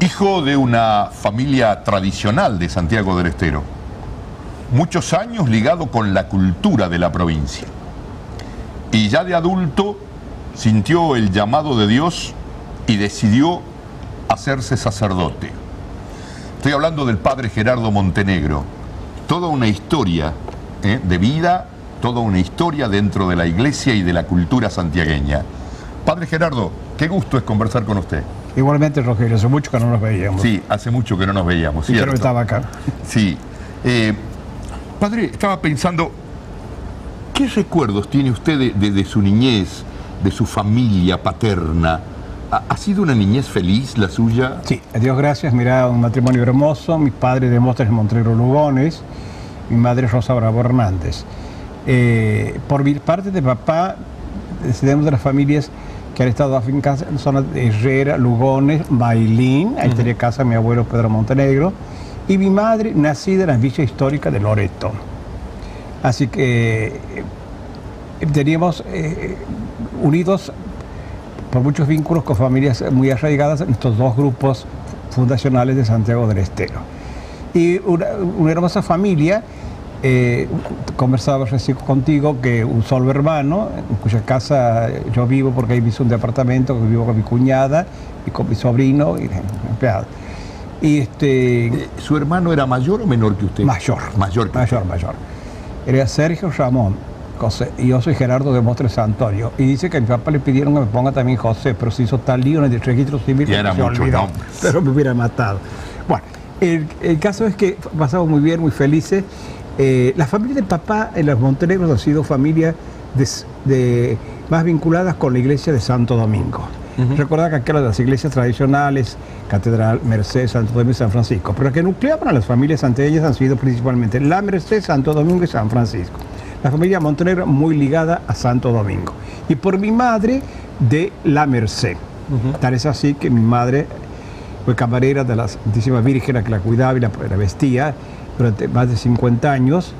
Hijo de una familia tradicional de Santiago del Estero, muchos años ligado con la cultura de la provincia. Y ya de adulto sintió el llamado de Dios y decidió hacerse sacerdote. Estoy hablando del padre Gerardo Montenegro. Toda una historia de vida, toda una historia dentro de la iglesia y de la cultura santiagueña. Padre Gerardo, qué gusto es conversar con usted. Igualmente, Rogelio, hace mucho que no nos veíamos. Sí, hace mucho que no nos veíamos, ¿cierto? Pero estaba acá. Sí. Padre, estaba pensando, ¿qué recuerdos tiene usted de su niñez, de su familia paterna? ¿Ha sido una niñez feliz la suya? Sí, a Dios gracias. Mira, un matrimonio hermoso. Mis padres de Móstoles Montenegro Lugones, mi madre Rosa Bravo Hernández. Por mi parte de papá, descendemos de las familias que han estado afincadas en la zona de Herrera, Lugones, Bailín, ahí tenía casa mi abuelo Pedro Montenegro, y mi madre nacida en la villa histórica de Loreto. Así que teníamos unidos por muchos vínculos con familias muy arraigadas en estos dos grupos fundacionales de Santiago del Estero. Y una hermosa familia. Conversaba recién contigo que un solo hermano, en cuya casa yo vivo porque ahí hice un departamento, que vivo con mi cuñada y con mi sobrino y empleado. Y ¿Su hermano era mayor o menor que usted? Mayor. Mayor. Era Sergio Ramón José, y yo soy Gerardo de Móstoles Antonio. Y dice que a mi papá le pidieron que me ponga también José, pero se hizo tal lío en el registro civil que se olvidó, pero me hubiera matado. Bueno, el caso es que pasamos muy bien, muy felices. La familia de papá en los Montenegros ha sido familia más vinculadas con la iglesia de Santo Domingo. Recordad que aquellas de las iglesias tradicionales, Catedral, Merced, Santo Domingo y San Francisco, pero las que nucleaban a las familias santiagueñas han sido principalmente la Merced, Santo Domingo y San Francisco. La familia Montenegro muy ligada a Santo Domingo. Y por mi madre, de la Merced. Tal es así que mi madre fue camarera de la Santísima Virgen, a que la cuidaba y la vestía durante más de 50 años,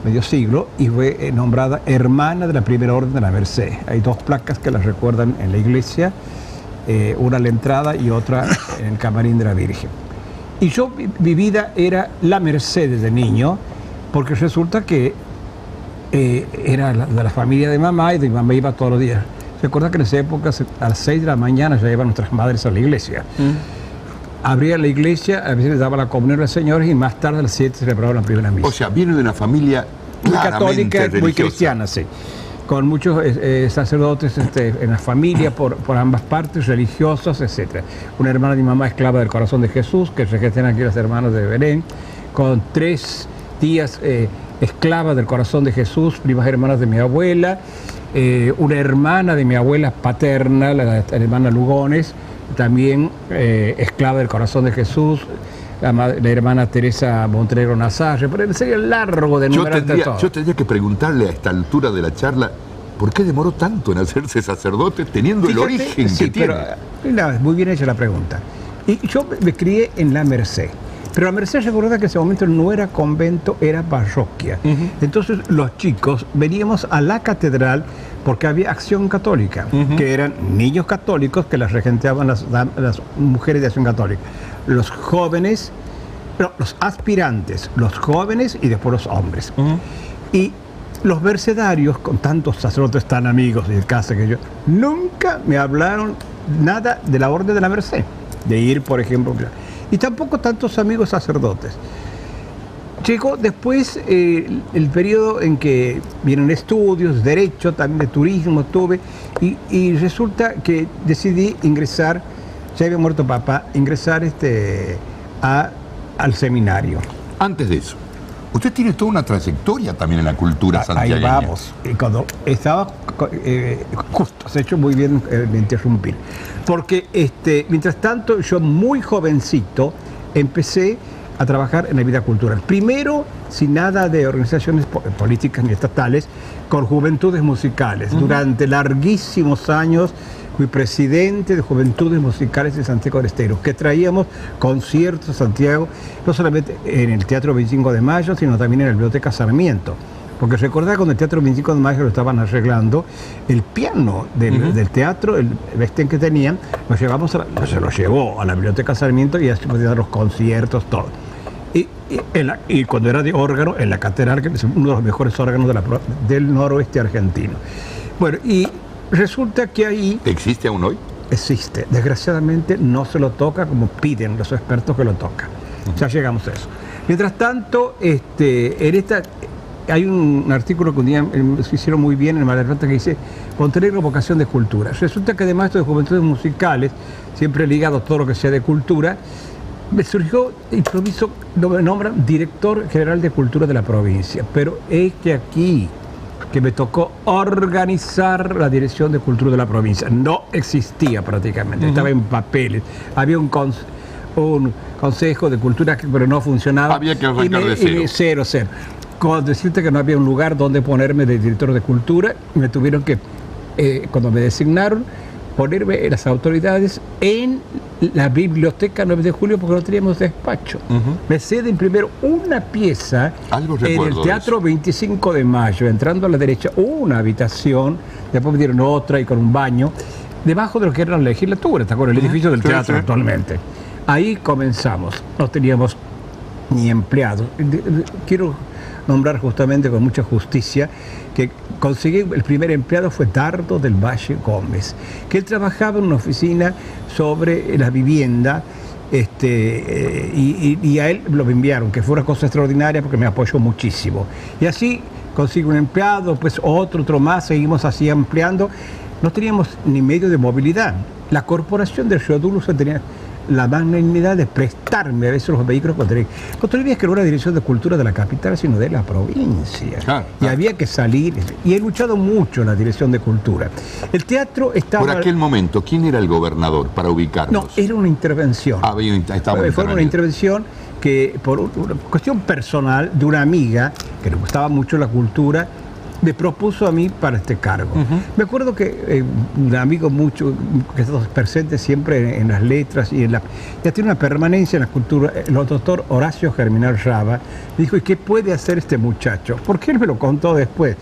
medio siglo, y fue nombrada hermana de la Primera Orden de la Merced. Hay dos placas que las recuerdan en la iglesia, una a la entrada y otra en el camarín de la Virgen. Y yo, mi vida era la Merced desde niño, porque resulta que era de la familia de mamá y de mi mamá iba todos los días. Recuerda que en esa época a las 6 de la mañana ya iban nuestras madres a la iglesia. Abría la iglesia, a veces les daba la comunión a los señores y más tarde a las 7 se celebraba la primera misa. O sea, viene de una familia muy católica, religiosa. Muy cristiana, sí. Con muchos sacerdotes en la familia por ambas partes, religiosos, etc. Una hermana de mi mamá esclava del Corazón de Jesús, que regenten aquí los hermanos de Belén, con 3 tías esclavas del Corazón de Jesús, primas hermanas de mi abuela, una hermana de mi abuela paterna, la hermana Lugones, también esclava del Corazón de Jesús, la hermana Teresa Montenegro Nazario, pero sería largo de numerar todo. Yo tendría que preguntarle a esta altura de la charla, ¿por qué demoró tanto en hacerse sacerdote teniendo el origen que tiene? Pero, muy bien hecha la pregunta. Y yo me crié en la Merced. Pero la Merced, recuerda que en ese momento no era convento, era parroquia. Entonces los chicos veníamos a la catedral porque había acción católica, que eran niños católicos que las regenteaban las mujeres de acción católica. Los jóvenes, los aspirantes, los jóvenes y después los hombres. Y los mercedarios, con tantos sacerdotes tan amigos de casa que yo, nunca me hablaron nada de la orden de la Merced, de ir, por ejemplo, y tampoco tantos amigos sacerdotes. Llegó después el periodo en que vienen estudios, derecho, también de turismo tuve, y resulta que decidí ingresar, ya había muerto papá, ingresar al seminario. Antes de eso, usted tiene toda una trayectoria también en la cultura santiagueña. Ahí vamos. Y cuando estaba justo, has hecho muy bien de interrumpir. Porque mientras tanto, yo muy jovencito empecé a trabajar en la vida cultural. Primero, sin nada de organizaciones políticas ni estatales, con juventudes musicales. Durante larguísimos años fui presidente de Juventudes Musicales de Santiago del Estero, que traíamos conciertos a Santiago, no solamente en el Teatro 25 de Mayo, sino también en la Biblioteca Sarmiento. Porque recordá cuando el Teatro 25 de Mayo lo estaban arreglando, el piano del teatro, el vestén que tenían, se lo llevó a la Biblioteca Sarmiento y así podían dar los conciertos, todo. Y cuando era de órgano, en la catedral, que es uno de los mejores órganos del noroeste argentino. Bueno, y resulta que ahí... ¿Existe aún hoy? Existe. Desgraciadamente no se lo toca como piden los expertos que lo tocan. Ya llegamos a eso. Mientras tanto, hay un artículo que un día se hicieron muy bien en Mar del Plata que dice Montenegro, vocación de cultura. Resulta que además de estos juventudes musicales, siempre ligado a todo lo que sea de cultura, me surgió improviso, me nombran director general de cultura de la provincia. Pero es que aquí, que me tocó organizar la dirección de cultura de la provincia. No existía prácticamente, estaba en papeles. Había un consejo de cultura, pero no funcionaba. Había que arrancar de cero. Cero. Cuando decirte que no había un lugar donde ponerme de director de cultura, me tuvieron que, cuando me designaron, ponerme las autoridades en la biblioteca 9 de julio porque no teníamos despacho. Me ceden primero una pieza en el Teatro 25 de Mayo, entrando a la derecha, una habitación, después me dieron otra y con un baño, debajo de lo que era la legislatura, ¿te acuerdas? El edificio del teatro actualmente. Ahí comenzamos, no teníamos ni empleados. Quiero nombrar justamente con mucha justicia que conseguí, el primer empleado fue Dardo del Valle Gómez, que él trabajaba en una oficina sobre la vivienda, y a él lo enviaron, que fue una cosa extraordinaria porque me apoyó muchísimo. Y así consigo un empleado, pues otro más, seguimos así ampliando. No teníamos ni medio de movilidad. La corporación del Geodulus tenía la magnanimidad de prestarme a veces los vehículos cuando olvides que no era dirección de cultura de la capital, sino de la provincia. Y había que salir. Y he luchado mucho en la dirección de cultura. El teatro estaba... Por aquel momento, ¿quién era el gobernador para ubicarnos? No, era una intervención. Fue una intervención que, por una cuestión personal de una amiga que le gustaba mucho la cultura, me propuso a mí para este cargo. Me acuerdo que un amigo mucho, que está presente siempre en las letras ya tiene una permanencia en la cultura, el doctor Horacio Germinal Raba, me dijo, ¿y qué puede hacer este muchacho? Porque él me lo contó después.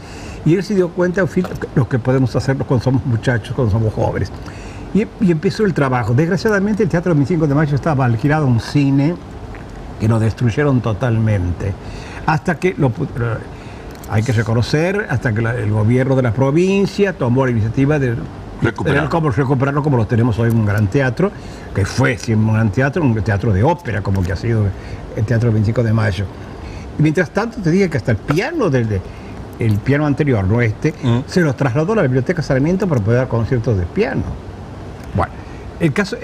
Y él se dio cuenta, en fin, lo que podemos hacer cuando somos muchachos, cuando somos jóvenes. Y empezó el trabajo. Desgraciadamente el Teatro 25 de Mayo estaba alquilado a un cine que lo destruyeron totalmente. Hasta que hay que reconocer, hasta que el gobierno de la provincia tomó la iniciativa de recuperarlo como lo tenemos hoy en un gran teatro, que fue siempre un gran teatro, un teatro de ópera, como que ha sido el Teatro 25 de Mayo. Y mientras tanto te dije que hasta el piano el piano anterior, no se lo trasladó a la Biblioteca Sarmiento para poder dar conciertos de piano. Bueno, el caso,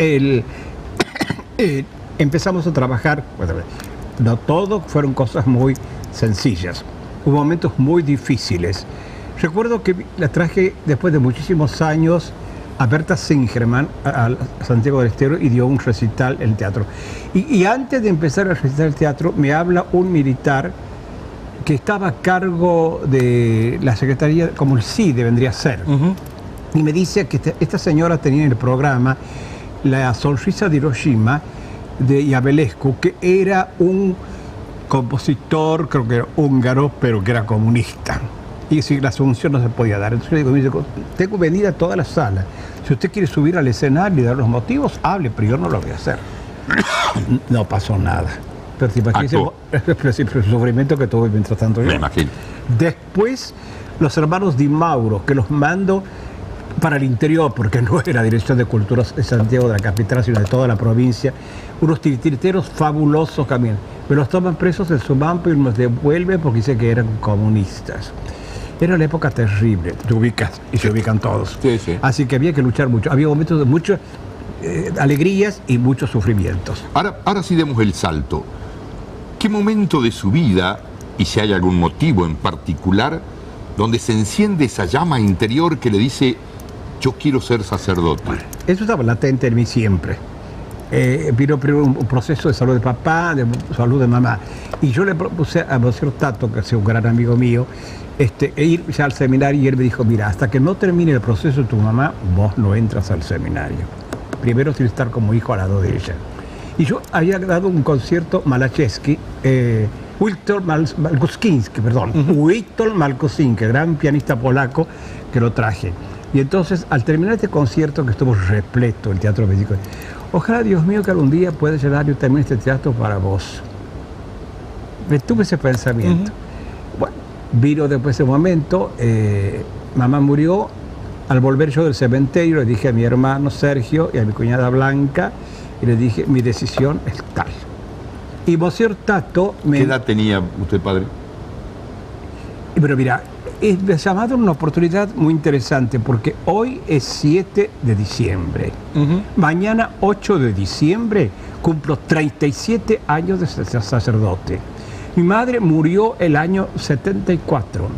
empezamos a trabajar, no todo fueron cosas muy sencillas. Hubo momentos muy difíciles. Recuerdo que la traje después de muchísimos años a Berta Singerman a Santiago del Estero y dio un recital en el teatro. Y antes de empezar a recitar el teatro me habla un militar que estaba a cargo de la Secretaría, como el CIDE vendría a ser. Y me dice que esta señora tenía en el programa La Sonrisa de Hiroshima de Iabelescu, que era un compositor, creo que era húngaro, pero que era comunista. Y si la Asunción no se podía dar. Entonces yo digo, tengo vendida toda la sala. Si usted quiere subir al escenario y dar los motivos, hable, pero yo no lo voy a hacer. No pasó nada. Pero te imaginas el sufrimiento que tuve mientras tanto yo. Me imagino. Después, los hermanos Di Mauro, que los mando para el interior, porque no era Dirección de Cultura de Santiago de la capital, sino de toda la provincia, unos titiriteros fabulosos también. Me los toman presos en Sumampa y nos devuelven porque dice que eran comunistas. Era una época terrible, te ubicas y se ubican todos. Sí, sí. Así que había que luchar mucho. Había momentos de muchas alegrías y muchos sufrimientos. Ahora sí demos el salto. ¿Qué momento de su vida, y si hay algún motivo en particular, donde se enciende esa llama interior que le dice, yo quiero ser sacerdote? Bueno, eso estaba latente en mí siempre. Vino primero un proceso de salud de papá, de salud de mamá. Y yo le propuse a Monsieur Tato, que es un gran amigo mío, ir ya al seminario, y él me dijo, mira, hasta que no termine el proceso de tu mamá, vos no entras al seminario. Primero tienes que estar como hijo al lado de ella. Y yo había dado un concierto Malachevsky, Witold Malkuszynski, perdón, Witold Malkuszynski, gran pianista polaco que lo traje. Y entonces, al terminar este concierto, que estuvo repleto el Teatro Médico, ojalá, Dios mío, que algún día pueda llenar yo también este teatro para vos. Me tuve ese pensamiento. Bueno, vino después ese momento, mamá murió. Al volver yo del cementerio, le dije a mi hermano Sergio y a mi cuñada Blanca, y le dije, mi decisión es tal. Y Monsieur Tato me... ¿Qué edad tenía usted, padre? Pero mira, me ha dado una oportunidad muy interesante, porque hoy es 7 de diciembre. Mañana, 8 de diciembre, cumplo 37 años de ser sacerdote. Mi madre murió el año 74.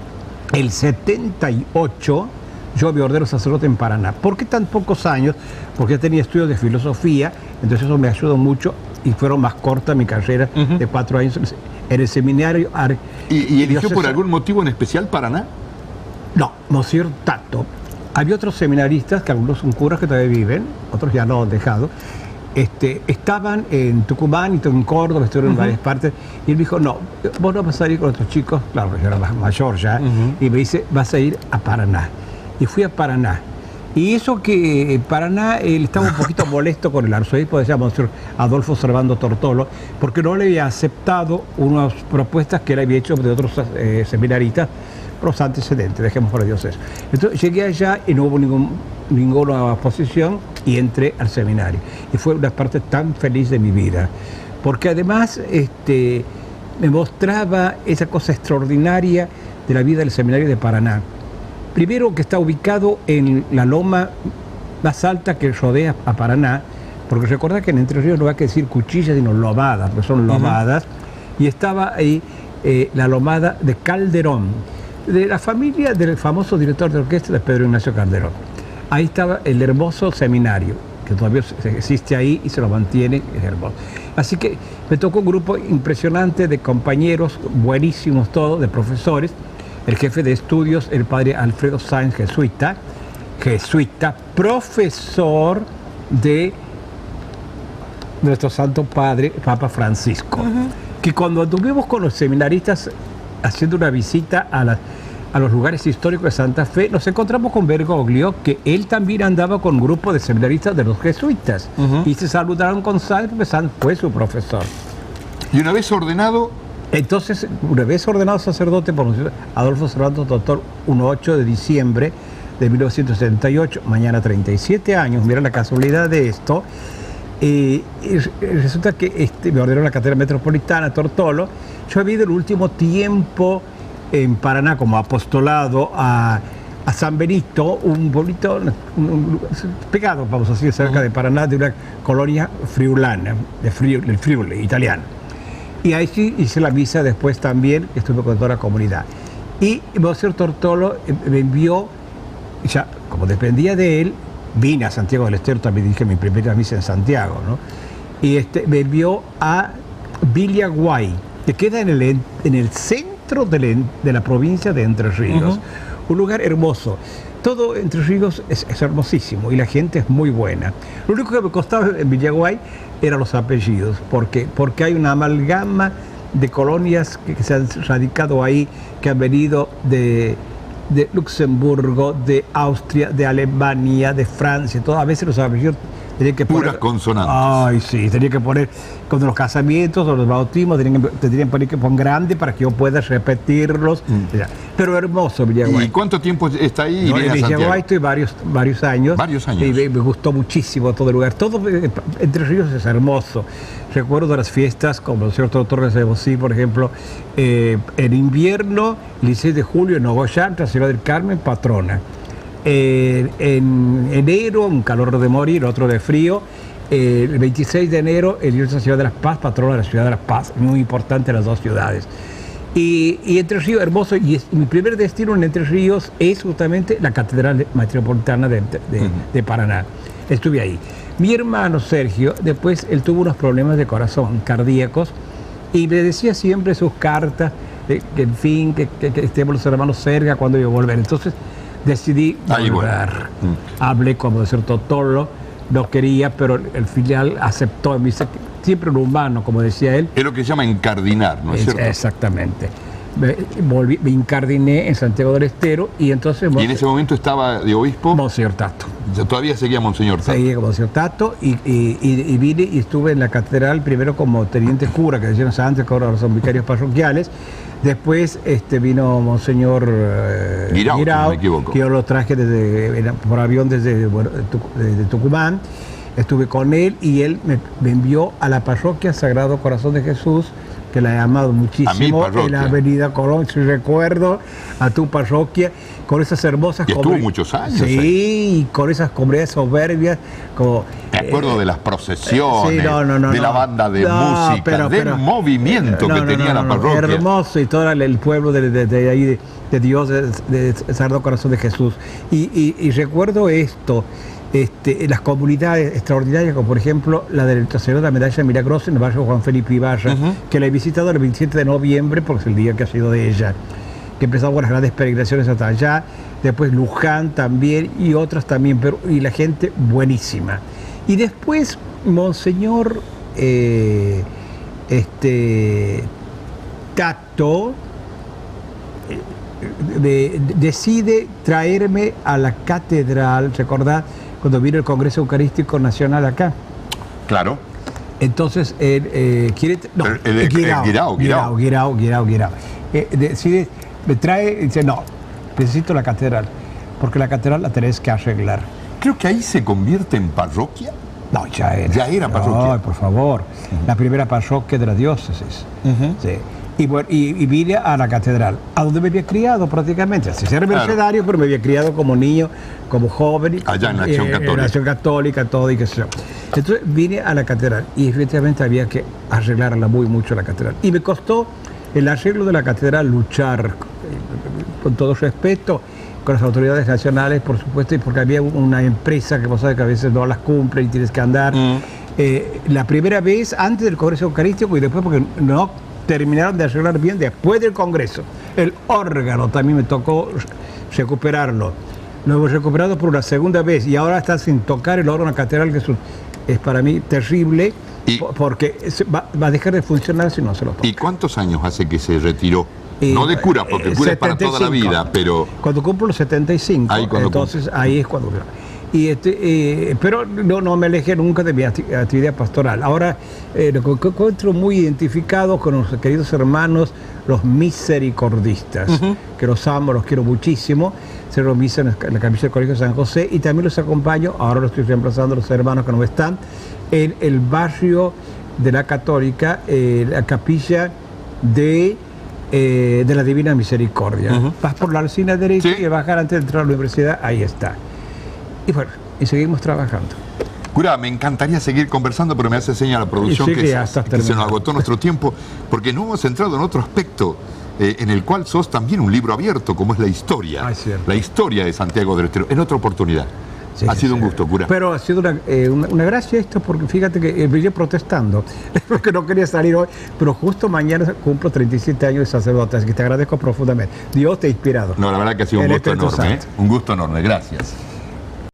El 78 yo me ordeno sacerdote en Paraná. ¿Por qué tan pocos años? Porque yo tenía estudios de filosofía, entonces eso me ayudó mucho y fueron más corta mi carrera de 4 años en el seminario. ¿Y eligió por algún motivo en especial Paraná? No, Monsieur Tato. Había otros seminaristas, que algunos son curas que todavía viven, otros ya lo han dejado. Estaban en Tucumán y en Córdoba, estuvieron en varias partes, y él me dijo, no, vos no vas a ir con otros chicos, claro, yo era más mayor ya, y me dice, vas a ir a Paraná. Y fui a Paraná. Y eso que Paraná, él estaba un poquito molesto con el arzobispo, decía Monseñor Adolfo Servando Tortolo, porque no le había aceptado unas propuestas que él había hecho de otros seminaristas, los antecedentes, dejemos por Dios eso. Entonces llegué allá y no hubo ninguna oposición y entré al seminario. Y fue una parte tan feliz de mi vida, porque además me mostraba esa cosa extraordinaria de la vida del seminario de Paraná. Primero, que está ubicado en la loma más alta que rodea a Paraná, porque recuerda que en Entre Ríos no hay que decir cuchillas, sino lomadas, porque son lomadas, y estaba ahí la lomada de Calderón, de la familia del famoso director de orquesta de Pedro Ignacio Calderón. Ahí estaba el hermoso seminario, que todavía existe ahí y se lo mantiene, es hermoso. Así que me tocó un grupo impresionante de compañeros, buenísimos todos, de profesores. El jefe de estudios, el padre Alfredo Sáenz, jesuita, profesor de nuestro Santo Padre, Papa Francisco, que cuando anduvimos con los seminaristas haciendo una visita a los lugares históricos de Santa Fe, nos encontramos con Bergoglio, que él también andaba con un grupo de seminaristas de los jesuitas, y se saludaron con Sáenz, porque Sáenz fue su profesor. Y una vez ordenado... Entonces, una vez ordenado sacerdote por Adolfo Servando Tortolo, 8 de diciembre de 1978, mañana 37 años, mira la casualidad de esto, y resulta que me ordenó la Catedral Metropolitana Tortolo. Yo he ido el último tiempo en Paraná como apostolado a San Benito, un pueblito pegado, vamos a decir, cerca de Paraná, de una colonia friulana, del Friuli, italiano. Y ahí sí hice la misa después también, estuve con toda la comunidad. Y Monseñor Tortolo me envió, ya como dependía de él, vine a Santiago del Estero, también dije mi primera misa en Santiago, ¿no? Y me envió a Villaguay, que queda en el centro de la provincia de Entre Ríos. Un lugar hermoso. Todo Entre Ríos es hermosísimo y la gente es muy buena. Lo único que me costaba en Villaguay eran los apellidos, porque hay una amalgama de colonias que se han radicado ahí, que han venido de Luxemburgo, de Austria, de Alemania, de Francia, todo. A veces los apellidos tenían que poner... Puras consonantes. Ay, sí, tenía que poner, con los casamientos o los bautismos, tenían que poner que poner grande para que yo pueda repetirlos. Pero hermoso Villaguay. ¿Y cuánto tiempo está ahí? No, en Villaguay estoy varios años. Varios años. Y me gustó muchísimo todo el lugar. Todo Entre Ríos es hermoso. Recuerdo las fiestas, como el señor Torres de Bosí, por ejemplo, en invierno, el 16 de julio, en Nogoyá, la ciudad del Carmen, patrona. En enero, un calor de morir, otro de frío. El 26 de enero, el Dios de la Ciudad de La Paz, patrona de la Ciudad de La Paz. Muy importante las dos ciudades. Y Entre Ríos, hermoso. Y mi primer destino en Entre Ríos es justamente la Catedral Metropolitana de Paraná. Estuve ahí. Mi hermano Sergio, después él tuvo unos problemas de corazón cardíacos y me decía siempre sus cartas, que en fin, que estemos los hermanos cerca cuando iba a volver. Entonces decidí volver. Hablé con el doctor Tortolo, no quería, pero el filial aceptó. Me dice, siempre un humano, como decía él. Es lo que se llama encardinar, ¿no es cierto? Exactamente. Me incardiné en Santiago del Estero y entonces... ¿Y en ese momento estaba de obispo? Monseñor Tato. Todavía seguía Monseñor Tato. Seguía como Monseñor Tato y vine y estuve en la catedral primero como teniente cura, que decían antes, que ahora son vicarios parroquiales. Después vino Monseñor Guirao, si no me equivoco. que yo lo traje por avión desde Tucumán. Estuve con él y él me envió a la parroquia Sagrado Corazón de Jesús, que la he amado muchísimo, en la Avenida Colón, si recuerdo, a tu parroquia, con esas hermosas... Y estuvo muchos años. Sí, y con esas comunidades soberbias, como... Me acuerdo de las procesiones, de la banda de música, del movimiento que tenía la parroquia. Hermoso, y todo el pueblo de ahí, de Dios, de Sagrado Corazón de Jesús. Y recuerdo esto, las comunidades extraordinarias, como por ejemplo la de Nuestra Señora de la Medalla Milagrosa en el barrio Juan Felipe Ibarra, que la he visitado el 27 de noviembre, porque es el día que ha sido de ella, que empezamos con las grandes peregrinaciones hasta allá, después Luján también, y otras también, y la gente buenísima. Y después Monseñor Tato decide traerme a la catedral, ¿recordás? Cuando vino el Congreso Eucarístico Nacional acá. Claro. Entonces él quiere... No, Guirao. Decide, me trae y dice, no, necesito la catedral, porque la catedral la tenés que arreglar. Creo que ahí se convierte en parroquia. No, ya era. Ya era parroquia. No, por favor. La primera parroquia de la diócesis. Sí. Y, bueno, y vine a la catedral, a donde me había criado prácticamente. Así era mercedario, pero me había criado como niño, como joven. Allá en la Acción Católica. En la Acción Católica, todo y qué sé yo. Entonces vine a la catedral y efectivamente había que arreglarla mucho la catedral. Y me costó el arreglo de la catedral luchar, con todo respeto, con las autoridades nacionales, por supuesto, y porque había una empresa que vos sabés que a veces no las cumple y tienes que andar. La primera vez antes del Congreso Eucarístico y después porque no terminaron de arreglar bien después del Congreso. El órgano también me tocó recuperarlo. Lo hemos recuperado por una segunda vez y ahora está sin tocar el órgano catedral, que es para mí terrible, porque va a dejar de funcionar si no se lo toca. ¿Y cuántos años hace que se retiró? No de cura, porque cura 75, es para toda la vida, pero... Cuando cumplo los 75, ahí es cuando... pero no me alejé nunca de mi actividad pastoral. Ahora lo encuentro muy identificado con los queridos hermanos, los misericordistas, que los amo, los quiero muchísimo. Se misa en la capilla del Colegio San José y también los acompaño, ahora los estoy reemplazando los hermanos que no están, en el barrio de la Católica, la capilla de la Divina Misericordia. Vas por la Alsina derecha y bajar antes de entrar a la universidad, ahí está. Y bueno, y seguimos trabajando. Cura, me encantaría seguir conversando, pero me hace señal la producción que se nos agotó nuestro tiempo, porque no hemos entrado en otro aspecto en el cual sos también un libro abierto, como es la historia. La historia de Santiago del Estero, en otra oportunidad. Sí, ha sido un gusto, cura. Pero ha sido una gracia esto, porque fíjate que venía protestando, porque no quería salir hoy, pero justo mañana cumplo 37 años de sacerdote, así que te agradezco profundamente. Dios te ha inspirado. No, la verdad que ha sido un gusto enorme. Un gusto enorme, gracias.